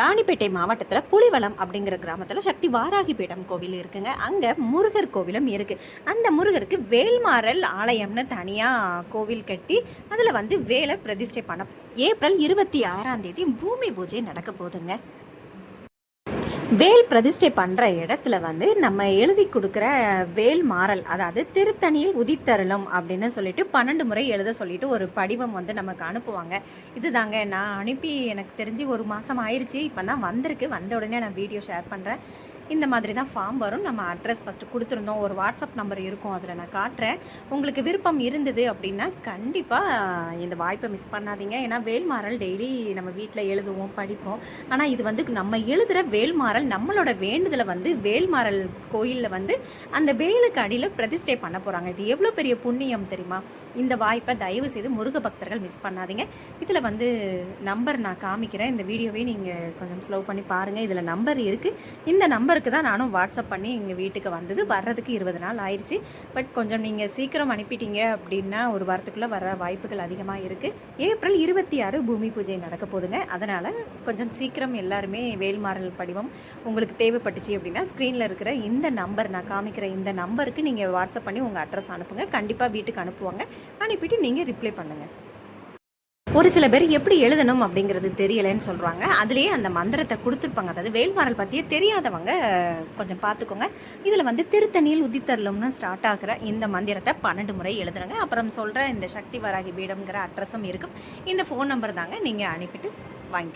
ராணிப்பேட்டை மாவட்டத்தில் புலிவளம் அப்படிங்கிற கிராமத்தில் சக்தி வாராகி பீடம் கோவில் இருக்குங்க. அங்கே முருகர் கோவிலும் இருக்குது. அந்த முருகருக்கு வேல்மாறல் ஆலயம்னு தனியாக கோவில் கட்டி அதில் வேலை பிரதிஷ்டை பண்ண ஏப்ரல் 26 பூமி பூஜை நடக்க போகுதுங்க. வேல் பிரதிஷ்டை பண்ணுற இடத்துல நம்ம எழுதி கொடுக்குற வேல் மாறல், அதாவது திருத்தணியில் உதித்தருளும் அப்படின்னு சொல்லிட்டு 12 முறை எழுத சொல்லிட்டு ஒரு படிவம் நமக்கு அனுப்புவாங்க. இதுதாங்க நான் அனுப்பி எனக்கு தெரிஞ்சு 1 மாதம் ஆயிடுச்சு. இப்போ தான் வந்திருக்கு. வந்த உடனே நான் வீடியோ ஷேர் பண்ணுறேன். இந்த மாதிரி தான் ஃபார்ம் வரும். நம்ம அட்ரஸ் ஃபஸ்ட்டு கொடுத்துருந்தோம். ஒரு வாட்ஸ்அப் நம்பர் இருக்கும், அதில் நான் காட்டுறேன். உங்களுக்கு விருப்பம் இருந்தது அப்படின்னா கண்டிப்பாக இந்த வாய்ப்பை மிஸ் பண்ணாதீங்க. ஏன்னா வேல்மாறல் டெய்லி நம்ம வீட்டில் எழுதுவோம், படிப்போம். ஆனால் இது நம்ம எழுதுகிற வேல்மாறல் நம்மளோட வேண்டுதலை வேல்மாறல் கோயிலில் அந்த வேலுக்கு அடியில் பிரதிஷ்டை பண்ண போகிறாங்க. இது எவ்வளோ பெரிய புண்ணியம் தெரியுமா? இந்த வாய்ப்பை தயவு செய்து முருக பக்தர்கள் மிஸ் பண்ணாதீங்க. இதில் நம்பர் நான் காமிக்கிறேன். இந்த வீடியோவே நீங்கள் கொஞ்சம் ஸ்லோ பண்ணி பாருங்கள். இதில் நம்பர் இருக்குது. இந்த நம்பருக்கு தான் நானும் வாட்ஸ்அப் பண்ணி எங்கள் வீட்டுக்கு வர்றதுக்கு 20 நாள் ஆயிடுச்சு. பட் கொஞ்சம் நீங்கள் சீக்கிரம் அனுப்பிட்டீங்க அப்படின்னா ஒரு வாரத்துக்குள்ளே வர வாய்ப்புகள் அதிகமாக இருக்குது. ஏப்ரல் 26 பூமி பூஜை நடக்க போகுதுங்க. அதனால் கொஞ்சம் சீக்கிரம் எல்லாருமே வேல்மாறல் படிவம் உங்களுக்கு தேவைப்பட்டுச்சு அப்படின்னா ஸ்க்ரீனில் இருக்கிற இந்த நம்பர், நான் காமிக்கிற இந்த நம்பருக்கு நீங்கள் வாட்ஸ்அப் பண்ணி உங்கள் அட்ரஸ் அனுப்புங்க. கண்டிப்பாக வீட்டுக்கு அனுப்புவாங்க. அனுப்பிட்டு நீங்கள் ரிப்ளை பண்ணுங்கள். ஒரு சில பேர் எப்படி எழுதணும் அப்படிங்கிறது தெரியலைன்னு சொல்கிறாங்க. அதுலேயே அந்த மந்திரத்தை கொடுத்துருப்பாங்க. அதாவது வேல்மாறல் பற்றியே தெரியாதவங்க கொஞ்சம் பார்த்துக்கோங்க. இதில் திருத்தணியில் உதித்தருளும்னு ஸ்டார்ட் ஆகிற இந்த மந்திரத்தை 12 முறை எழுதுனுங்க. அப்புறம் சொல்கிற இந்த சக்தி வராகி பீடம்ங்கிற அட்ரஸும் இருக்கும். இந்த ஃபோன் நம்பர் தாங்க, நீங்கள் அனுப்பிட்டு வாங்கிக்கோங்க.